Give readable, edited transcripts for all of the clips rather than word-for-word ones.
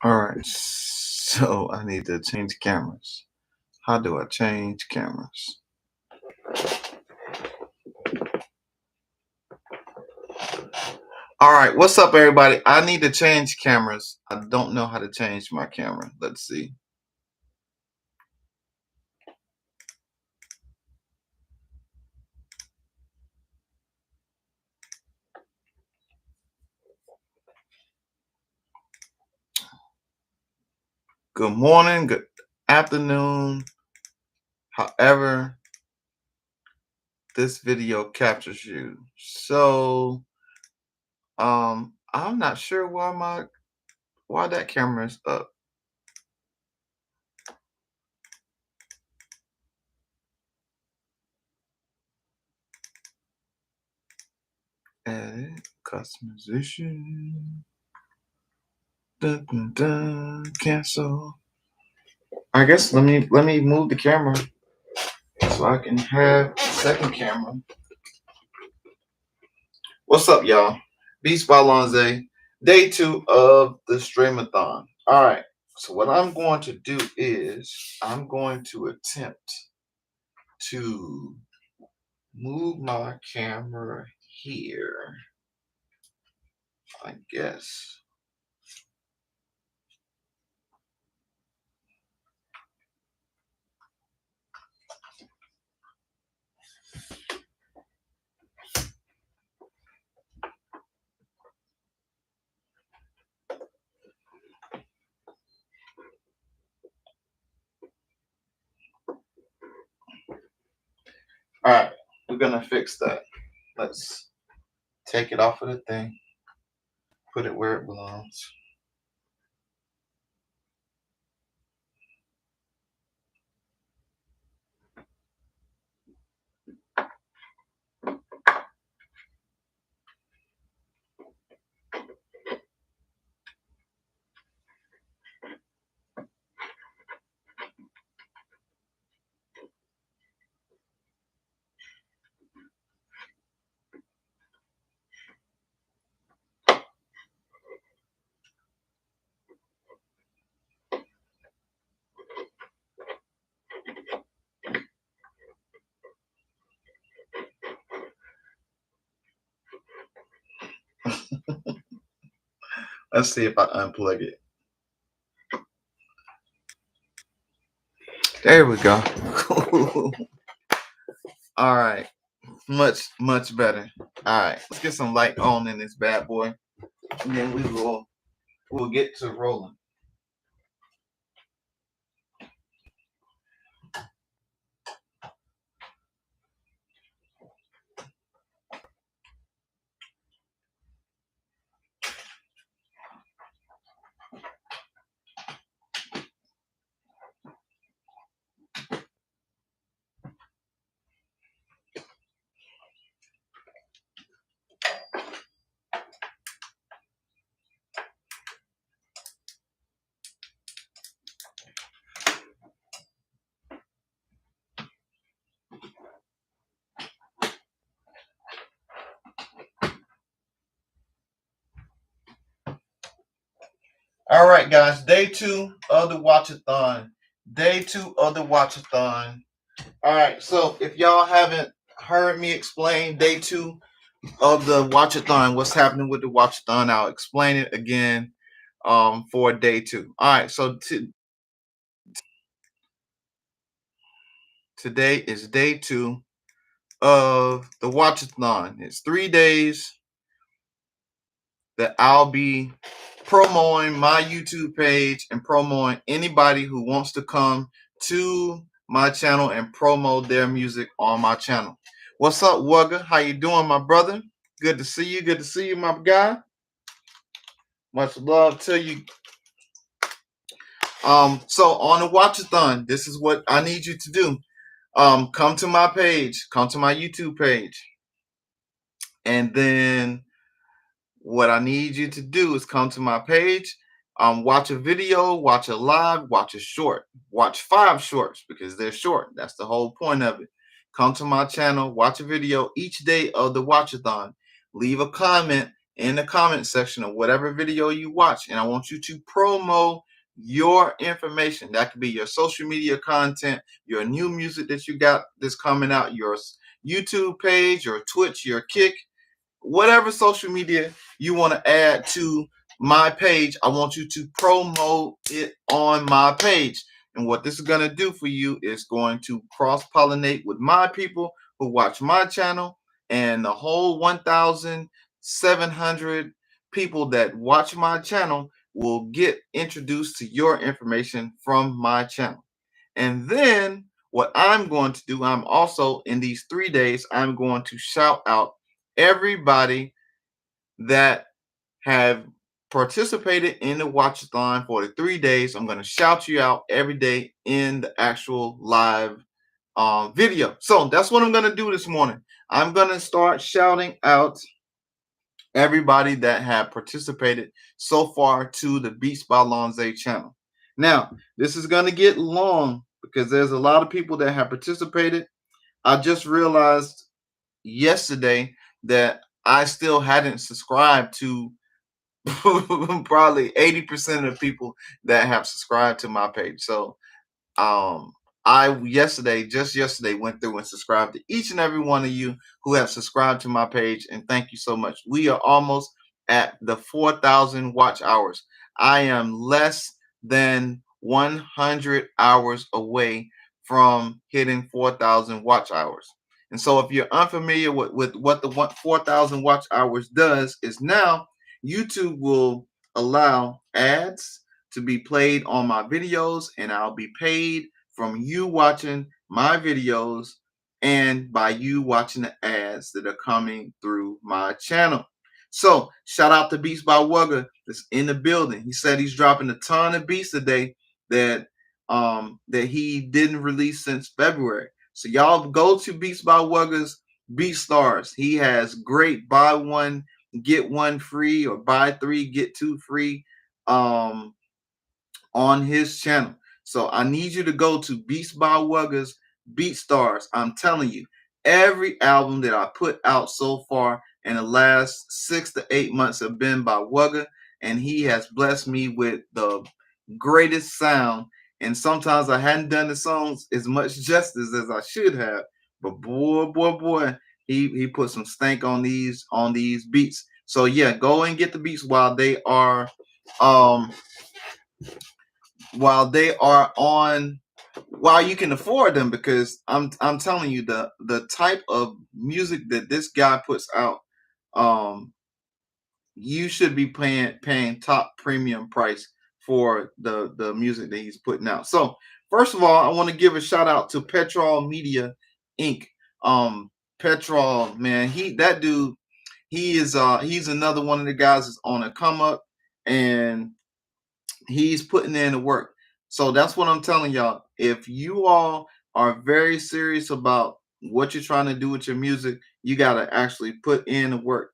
All right, so I need to change cameras. How do I change cameras? All right, what's up, everybody? I need to change cameras. I don't know how to change my camera. Let's see. Good morning, good afternoon. However, this video captures you. So, I'm not sure why that camera is up. Edit, customization. Dun, dun, dun, cancel. I guess let me move the camera so I can have a second camera. What's up, y'all? Beatsbylonza, day 2 of the streamathon. All right. So what I'm going to do is I'm going to attempt to move my camera here, I guess. All right, we're gonna fix that. Let's take it off of the thing, put it where it belongs. Let's see if I unplug it. There we go. All right, much better. All right, let's get some light on in this bad boy, and then we'll get to rolling. All right, guys, day 2 of the Watchathon. Day 2 of the Watchathon. All right, so if y'all haven't heard me explain day 2 of the Watchathon, what's happening with the Watchathon, I'll explain it again for day 2. All right, so today is day 2 of the Watchathon. It's 3 days that I'll be promoting my YouTube page and promoting anybody who wants to come to my channel and promote their music on my channel. What's up, Wugga? How you doing, my brother? Good to see you. Good to see you, my guy. Much love to you. So on the Watchathon, this is what I need you to do. Come to my page, come to my YouTube page, and then what I need you to do is come to my page, watch a video, watch a live, watch a short, watch 5 shorts because they're short. That's the whole point of it. Come to my channel, watch a video each day of the Watchathon. Leave a comment in the comment section of whatever video you watch, and I want you to promo your information. That could be your social media content, your new music that you got that's coming out, your YouTube page, your Twitch, your Kick, whatever social media you want to add to my page. I want you to promote it on my page. And what this is going to do for you is going to cross-pollinate with my people who watch my channel, and the whole 1,700 people that watch my channel will get introduced to your information from my channel. And then what I'm going to do, I'm also in these 3 days, I'm going to shout out everybody that have participated in the watchathon for the 3 days. I'm going to shout you out every day in the actual live video. So that's what I'm going to do this morning. I'm going to start shouting out everybody that have participated so far to the Beatsbylonza channel. Now, this is going to get long because there's a lot of people that have participated. I just realized yesterday that I still hadn't subscribed to probably 80% of the people that have subscribed to my page. So I just yesterday went through and subscribed to each and every one of you who have subscribed to my page, and thank you so much. We are almost at the 4,000 watch hours. I am less than 100 hours away from hitting 4,000 watch hours. And so if you're unfamiliar with what the 4,000 watch hours does, is now YouTube will allow ads to be played on my videos, and I'll be paid from you watching my videos and by you watching the ads that are coming through my channel. So shout out to Beats by Wugga that's in the building. He said he's dropping a ton of beats today that he didn't release since February. So y'all go to Beats by Wugga's Beat Stars. He has great buy one get one free or buy three get two free on his channel. So I need you to go to Beats by Wugga's Beat Stars. I'm telling you, every album that I put out so far in the last 6 to 8 months have been by Wugga, and he has blessed me with the greatest sound. And sometimes I hadn't done the songs as much justice as I should have, but boy, he put some stank on these beats. So yeah, go and get the beats while they are on, while you can afford them, because I'm telling you, the type of music that this guy puts out, you should be paying top premium price for the music that he's putting out. So first of all, I want to give a shout out to Petrol Media Inc. Petrol, man, that dude, he's another one of the guys that's on a come up, and he's putting in the work. So that's what I'm telling y'all. If you all are very serious about what you're trying to do with your music, you got to actually put in the work.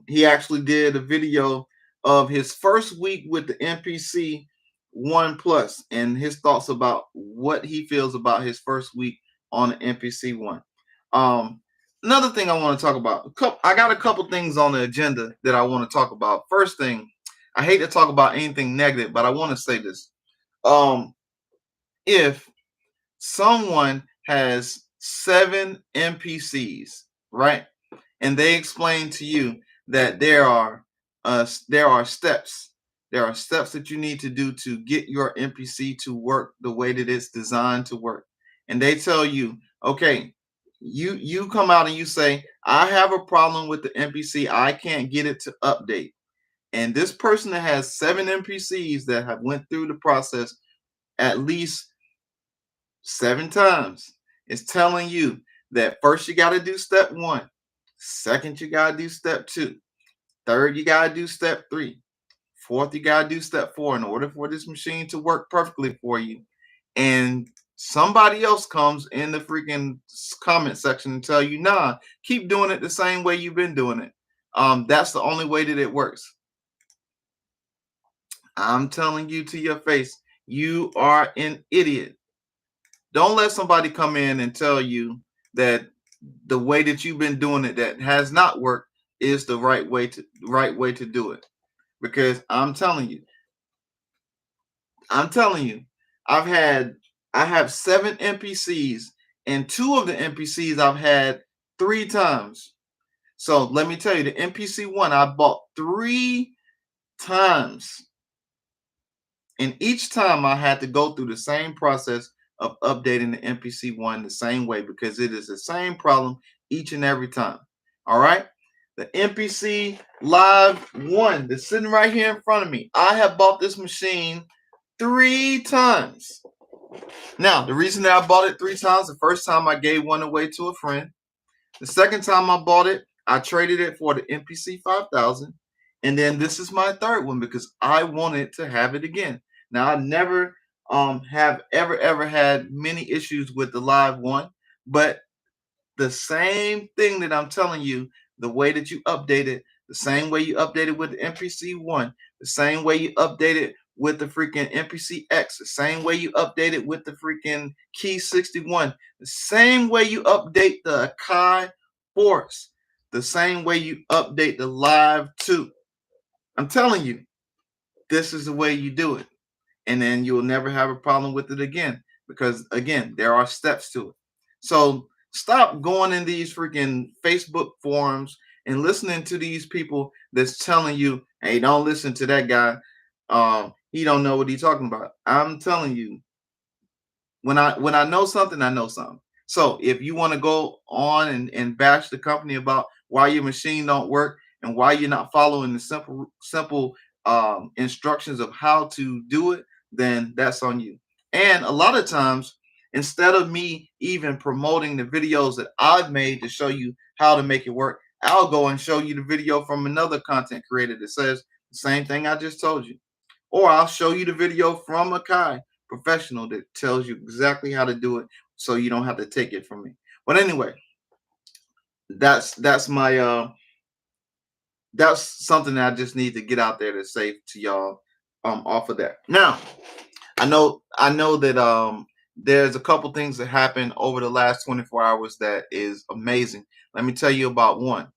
He actually did a video of his first week with the MPC One Plus and his thoughts about what he feels about his first week on the MPC One. Another thing I want to talk about, I got a couple things on the agenda that I want to talk about. First thing, I hate to talk about anything negative, but I want to say this. If someone has 7 MPCs, right, and they explain to you that there are steps that you need to do to get your MPC to work the way that it's designed to work, and they tell you, okay, you come out and you say, I have a problem with the MPC, I can't get it to update. And this person that has 7 MPCs that have went through the process at least 7 times is telling you that first you got to do step 1, second you got to do step 2, third you got to do step 3, fourth you got to do step 4 in order for this machine to work perfectly for you. And somebody else comes in the freaking comment section and tell you, nah, keep doing it the same way you've been doing it. That's the only way that it works. I'm telling you to your face, you are an idiot. Don't let somebody come in and tell you that the way that you've been doing it that has not worked, is the right way to do it. Because I'm telling you, I have 7 NPCs, and 2 of the NPCs I've had 3 times. So let me tell you, the NPC 1 I bought 3 times. And each time I had to go through the same process of updating the NPC 1 the same way, because it is the same problem each and every time. All right. The NPC Live 1 that's sitting right here in front of me. I have bought this machine 3 times. Now, the reason that I bought it 3 times, the first time I gave one away to a friend. The second time I bought it, I traded it for the NPC 5000. And then this is my third one because I wanted to have it again. Now, I never have ever had many issues with the Live 1, but the same thing that I'm telling you, the way that you update it, the same way you update it with the NPC 1, the same way you update it with the freaking NPC X, the same way you update it with the freaking Key 61, the same way you update the Akai Force, the same way you update the Live 2. I'm telling you, this is the way you do it. And then you'll never have a problem with it again. Because again, there are steps to it. So stop going in these freaking Facebook forums and listening to these people that's telling you, hey, don't listen to that guy. He don't know what he's talking about. I'm telling you, when I know something, I know something. So if you want to go on and bash the company about why your machine don't work and why you're not following the simple instructions of how to do it, then that's on you. And a lot of times, instead of me even promoting the videos that I've made to show you how to make it work, I'll go and show you the video from another content creator that says the same thing I just told you. Or I'll show you the video from a Kai professional that tells you exactly how to do it so you don't have to take it from me. But anyway, that's my that's something that I just need to get out there to say to y'all off of that. Now, I know that there's a couple things that happened over the last 24 hours that is amazing. Let me tell you about one.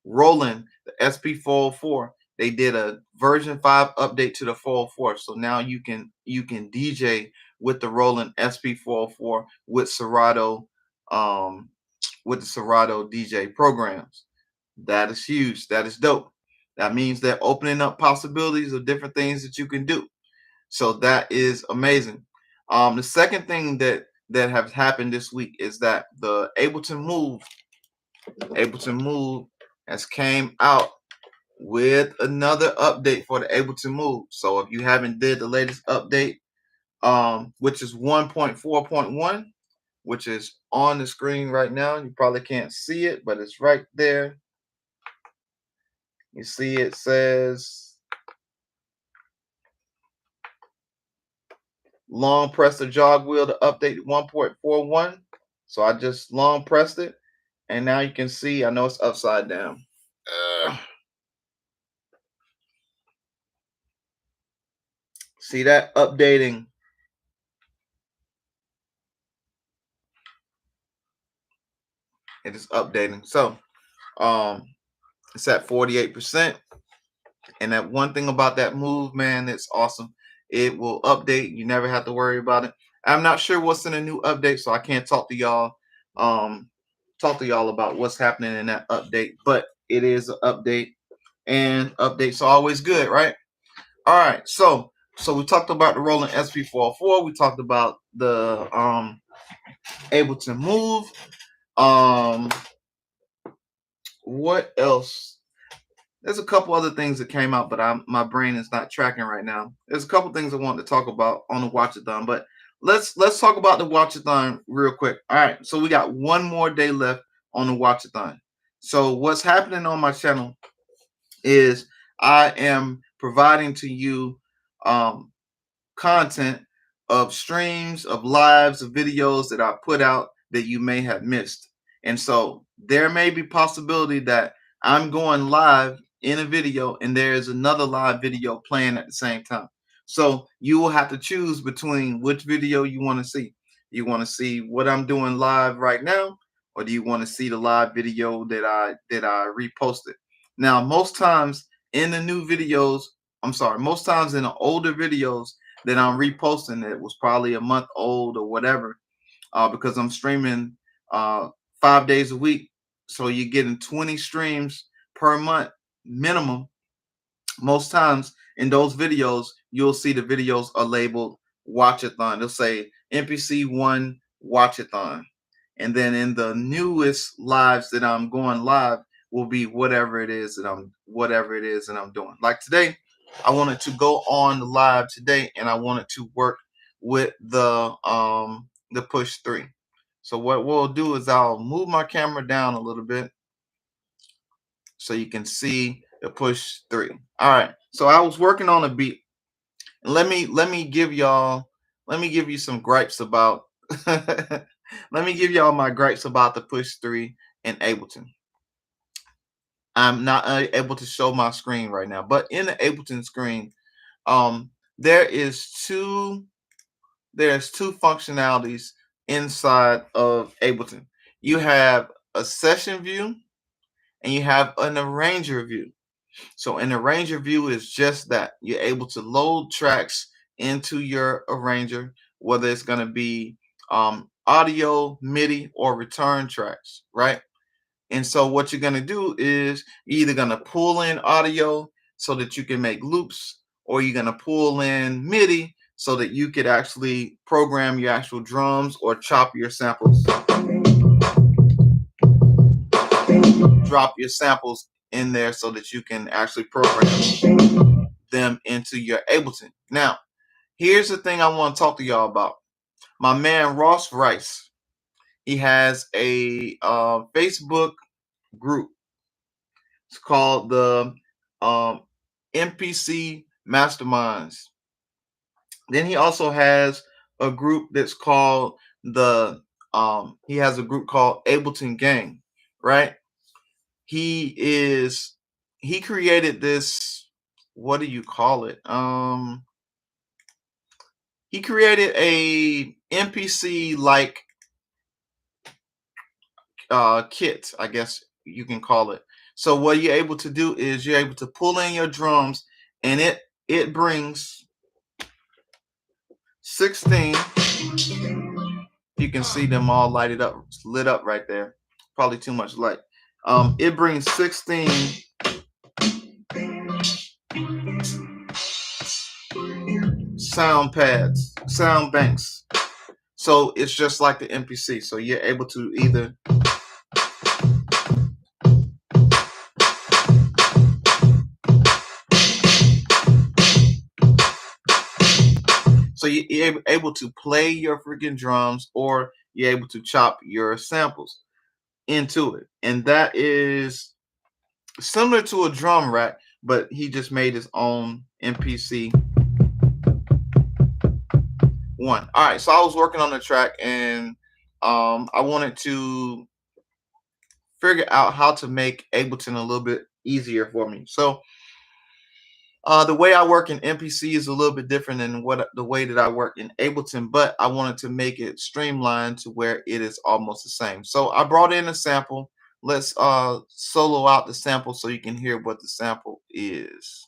Roland, the SP404, they did a version 5 update to the 404. So now you can DJ with the Roland SP404 with Serato, with the Serato DJ programs. That is huge. That is dope. That means they're opening up possibilities of different things that you can do. So that is amazing. The second thing that has happened this week is that the Ableton Move has came out with another update for the Ableton Move. So if you haven't did the latest update, which is 1.4.1, which is on the screen right now, you probably can't see it, but it's right there. You see it says long press the jog wheel to update 1.41. So I just long pressed it, and now you can see, I know it's upside down. See that updating? It is updating. So it's at 48%. And that one thing about that move, man, it's awesome. It will update. You never have to worry about it. I'm not sure what's in the new update, so I can't talk to y'all about what's happening in that update. But it is an update, and updates are always good, right? All right. So we talked about the Roland SP404. We talked about the Ableton Move. What else? There's a couple other things that came out, but my brain is not tracking right now. There's a couple things I want to talk about on the Watchathon, but let's talk about the Watchathon real quick. All right, so we got one more day left on the Watchathon. So what's happening on my channel is I am providing to you content of streams, of lives, of videos that I put out that you may have missed. And so there may be possibility that I'm going live in a video and there's another live video playing at the same time. So you will have to choose between which video you want to see. You want to see what I'm doing live right now, or do you want to see the live video that I reposted? Now, most times in the new videos, most times in the older videos that I'm reposting that was probably a month old or whatever, because I'm streaming 5 days a week. So you're getting 20 streams per month minimum. Most times in those videos, you'll see the videos are labeled Watchathon. They'll say NPC1 Watchathon. And then in the newest lives that I'm going live will be whatever it is that I'm doing. Like today, I wanted to go on live today and I wanted to work with the push 3. So what we'll do is I'll move my camera down a little bit so you can see the push 3. All right. So I was working on a beat. Let me give you some gripes about let me give y'all my gripes about the push 3 in Ableton. I'm not able to show my screen right now, but in the Ableton screen, there's two functionalities inside of Ableton. You have a session view and you have an arranger view. So an arranger view is just that. You're able to load tracks into your arranger, whether it's going to be audio, MIDI, or return tracks, right? And so what you're going to do is you're either going to pull in audio so that you can make loops, or you're going to pull in MIDI so that you could actually program your actual drums or chop your samples. Drop your samples in there so that you can actually program them into your Ableton. Now, here's the thing I want to talk to y'all about. My man Ross Rice, he has a Facebook group. It's called the MPC Masterminds. Then he also has a group that's called he has a group called Ableton Gang, right? He created this, what do you call it? He created a MPC like kit, I guess you can call it. So what you're able to do is you're able to pull in your drums, and it brings 16. You can see them all lit up right there. Probably too much light. It brings 16 sound pads, sound banks. So it's just like the MPC. So you're able to either you're able to play your freaking drums, or you're able to chop your samples into it. And that is similar to a drum rack, but he just made his own MPC one. All right, so I was working on the track, and I wanted to figure out how to make Ableton a little bit easier for me. So the way I work in MPC is a little bit different than the way that I work in Ableton, but I wanted to make it streamlined to where it is almost the same. So I brought in a sample. Let's solo out the sample so you can hear what the sample is.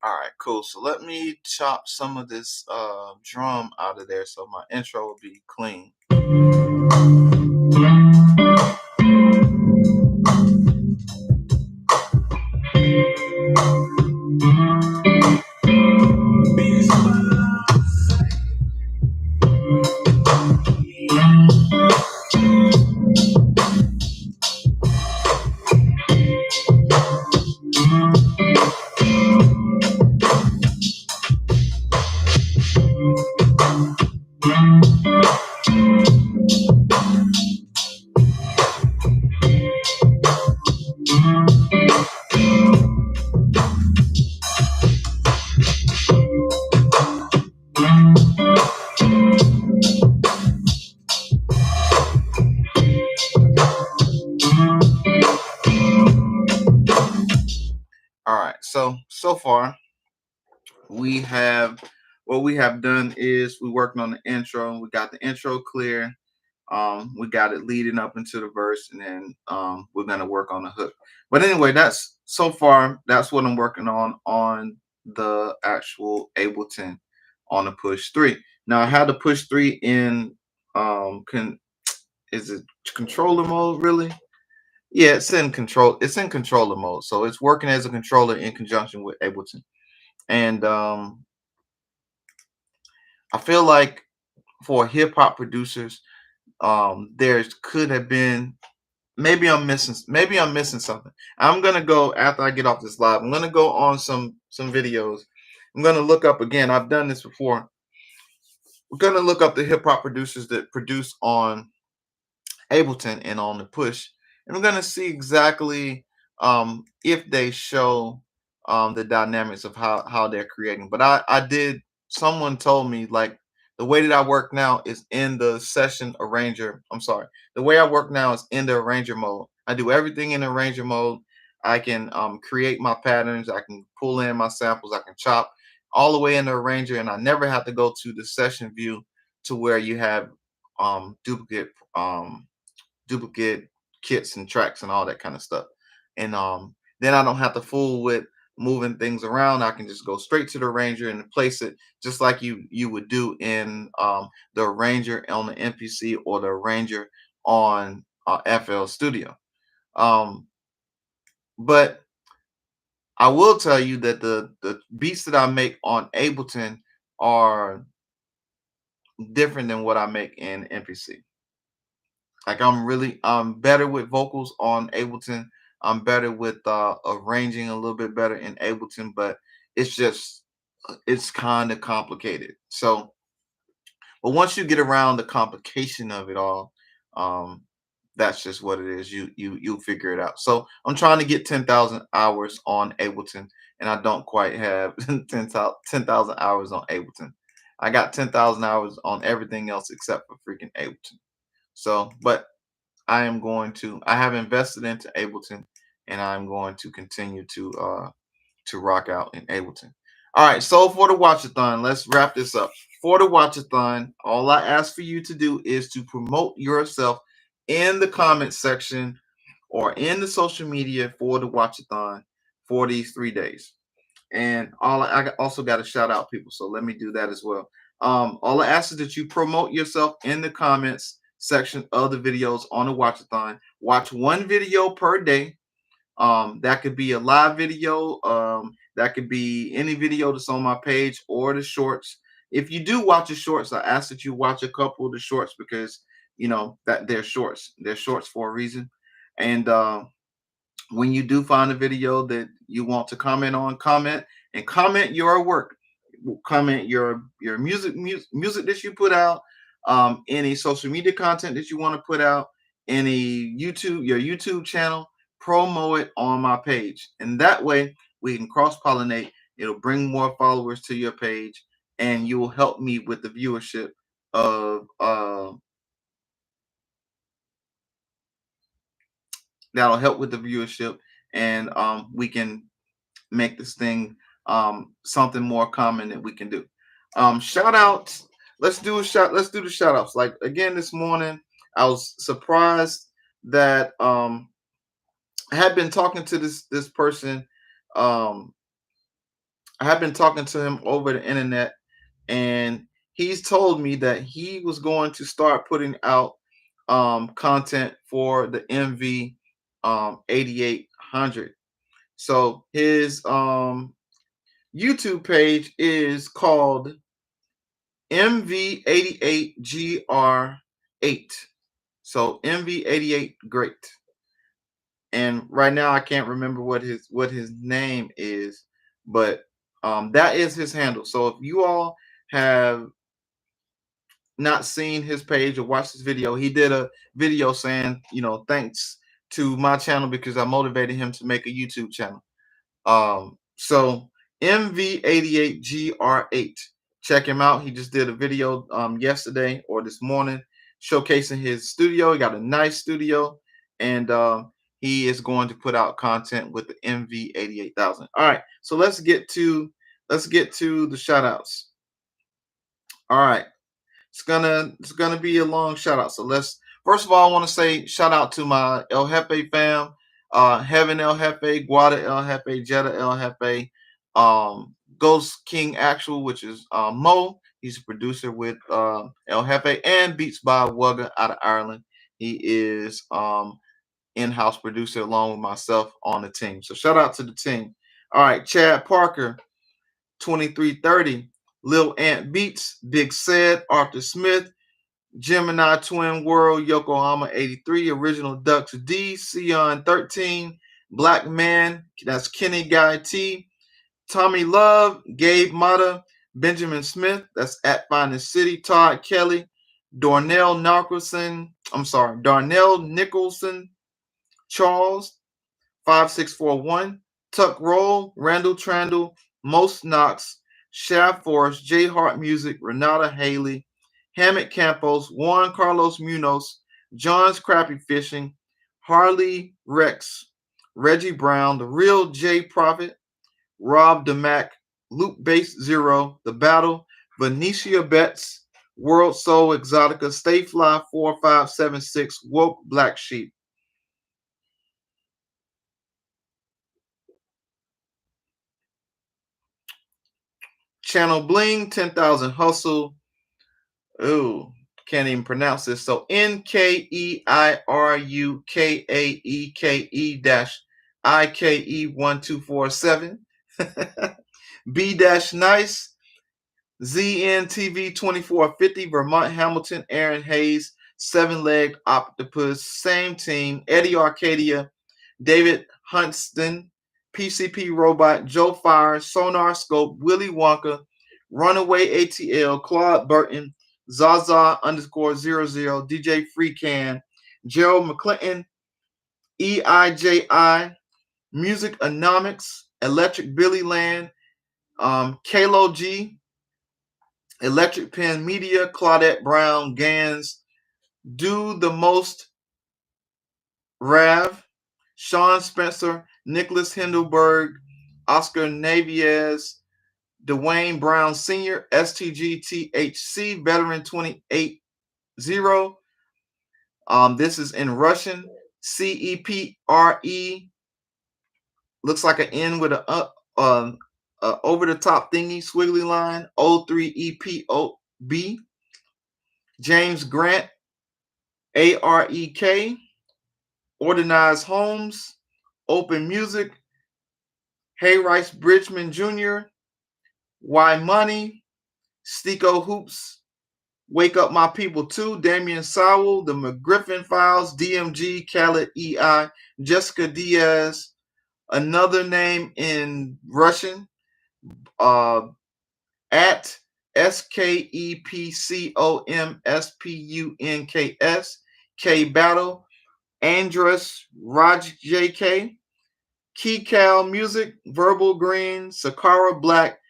All right, cool. So let me chop some of this drum out of there so my intro will be clean. All right, so far we have what we have done is we worked on the intro. We got the intro clear. We got it leading up into the verse, and then we're gonna work on the hook. But anyway, that's so far that's what I'm working on the actual Ableton on the push 3. Now I had to push 3 in can is it controller mode really? Yeah, it's in controller mode. So it's working as a controller in conjunction with Ableton. And I feel like for hip hop producers, there could have been maybe I'm missing something. I'm gonna go after I get off this live. I'm gonna go on some videos. I'm gonna look up again. I've done this before. We're gonna look up the hip hop producers that produce on Ableton and on the push, and we're gonna see exactly if they show the dynamics of how they're creating. But I did. Someone told me like the way that I work now is in the session arranger. I'm sorry. The way I work now is in the arranger mode. I do everything in the arranger mode. I can create my patterns. I can pull in my samples. I can chop all the way in the arranger, and I never have to go to the session view to where you have duplicate duplicate kits and tracks and all that kind of stuff. And then I don't have to fool with moving things around. I can just go straight to the arranger and place it just like you would do in the arranger on the MPC or the arranger on FL Studio. Um, but I will tell you that the beats that I make on Ableton are different than what I make in MPC. Like I'm better with vocals on Ableton. I'm better with arranging a little bit better in Ableton, but it's just it's kind of complicated. So, but once you get around the complication of it all, um, that's just what it is. You'll figure it out. So I'm trying to get 10,000 hours on Ableton, and I don't quite have 10,000 hours on Ableton. I got 10,000 hours on everything else except for freaking Ableton. So, but I have invested into Ableton, and I'm going to continue to rock out in Ableton. All right, so for the watchathon, let's wrap this up. For the watchathon, all I ask for you to do is to promote yourself in the comment section or in the social media for the watchathon for these 3 days. And I also got to shout out people, so let me do that as well. All I ask is that you promote yourself in the comments section of the videos on the watchathon. Watch one video per day. That could be a live video. That could be any video that's on my page or the shorts. If you do watch the shorts, I ask that you watch a couple of the shorts because you know that they're shorts. They're shorts for a reason. And when you do find a video that you want to comment on, comment your work. Comment your music that you put out, any social media content that you want to put out, any your YouTube channel. Promo it on my page, and that way we can cross pollinate. It'll bring more followers to your page, and you will help me with the viewership of that'll help with the viewership, and we can make this thing something more common that we can do. Shout outs. Let's do the shout outs. Like again this morning, I was surprised that I had been talking to this person. Um, I have been talking to him over the internet, and he's told me that he was going to start putting out content for the MV 8800. So his YouTube page is called MV88GR8. So MV88 Great. And right now I can't remember what his name is, but that is his handle. So if you all have not seen his page or watched this video, he did a video saying, you know, thanks to my channel because I motivated him to make a YouTube channel. So MV88GR8, check him out. He just did a video yesterday or this morning showcasing his studio. He got a nice studio, and he is going to put out content with the MV88000. All right, so let's get to the shout outs. All right, it's gonna be a long shout out. So let's first of all I want to say shout out to my El Jefe fam, Heaven El Jefe, Guada El Jefe, Jetta El Jefe, Ghost King Actual, which is Mo. He's a producer with El Jefe, and Beats by Wugga out of Ireland. He is in-house producer along with myself on the team. So shout out to the team. All right, Chad Parker, 2330, Lil Ant Beats, Big Said, Arthur Smith, Gemini Twin World, Yokohama 83, Original Ducks D, Sion 13, Black Man, that's Kenny Guy T, Tommy Love, Gabe Mata, Benjamin Smith, that's at Finest City, Todd Kelly, Darnell Nicholson, Charles, 5641, Tuck Roll, Randall Trandle, Most Knox, Shaft Force, J Hart Music, Renata Haley, Hammett Campos, Juan Carlos Munoz, John's Crappy Fishing, Harley Rex, Reggie Brown, The Real J Prophet, Rob DeMac, Luke Base Zero, The Battle, Venetia Betts, World Soul Exotica, Stay Fly 4576, Woke Black Sheep. Channel Bling, 10,000 Hustle. Oh, can't even pronounce this. So NKEIRUKAEKE dash IKE1247. B dash Nice, ZNTV 2450, Vermont Hamilton, Aaron Hayes, Seven Legged Octopus, same team, Eddie Arcadia, David Huntston, PCP Robot, Joe Fire, Sonar Scope, Willy Wonka, Runaway ATL, Claude Burton, Zaza _00, DJ Freecan, Gerald McClinton, EIJI, Music Anomics, Electric Billy Land, Kalo G, Electric Pen Media, Claudette Brown, Gans, Do the Most, Rav, Sean Spencer, Nicholas Hindelberg, Oscar Naviez, Dwayne Brown Sr., STGTHC, Veteran 280. This is in Russian. CEPRE, looks like an N with a over the top thingy squiggly line, O3EPOB, James Grant, AREK, Organized Homes, Open Music, Hay Rice Bridgman Jr., Y Money, Stico Hoops, Wake Up My People 2, Damian Sowell, The McGriffin Files, DMG, Khaled EI, Jessica Diaz, another name in Russian, at SKEPCOMSPUNKS, K Battle, Andrus Raj JK, Keycal Music, Verbal Green, Sakara Black,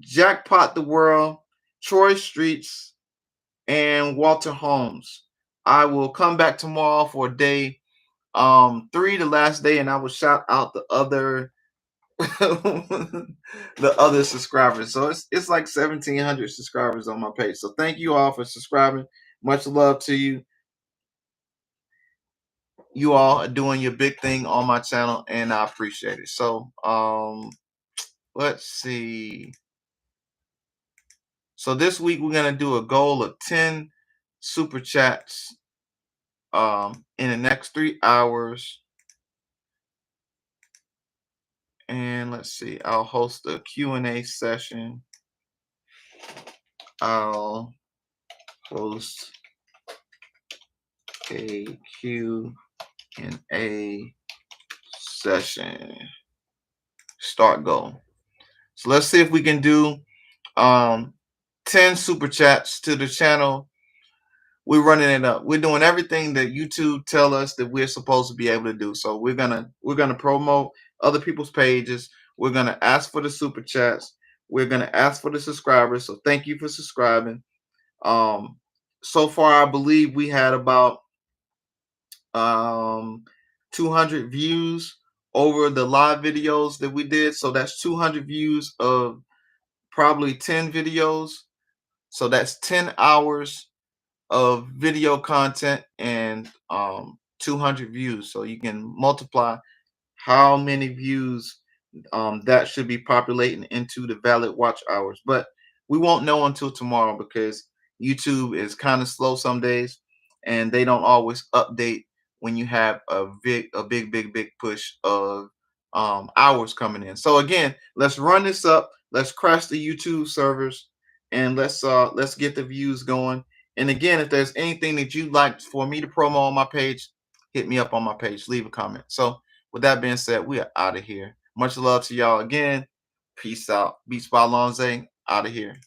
Jackpot the World, Troy Streets, and Walter Holmes. I will come back tomorrow for day 3, the last day, and I will shout out the other the other subscribers. So it's like 1,700 subscribers on my page. So thank you all for subscribing. Much love to you. You all are doing your big thing on my channel, and I appreciate it. So let's see. So this week we're gonna do a goal of 10 super chats in the next 3 hours. And let's see, I'll host a Q&A session. I'll host a Q&A session. Start goal. So let's see if we can do 10 super chats to the channel. We're running it up. We're doing everything that YouTube tell us that we're supposed to be able to do. So we're gonna promote other people's pages. We're gonna ask for the super chats. We're gonna ask for the subscribers. So thank you for subscribing. So far, I believe we had about 200 views over the live videos that we did. So that's 200 views of probably 10 videos. So that's 10 hours of video content and 200 views. So you can multiply how many views that should be populating into the valid watch hours. But we won't know until tomorrow because YouTube is kind of slow some days and they don't always update when you have a big push of hours coming in. So again, let's run this up. Let's crash the YouTube servers and let's get the views going. And again, if there's anything that you'd like for me to promo on my page, hit me up on my page. Leave a comment. So with that being said, we are out of here. Much love to y'all again. Peace out. Beatsbylonza out of here.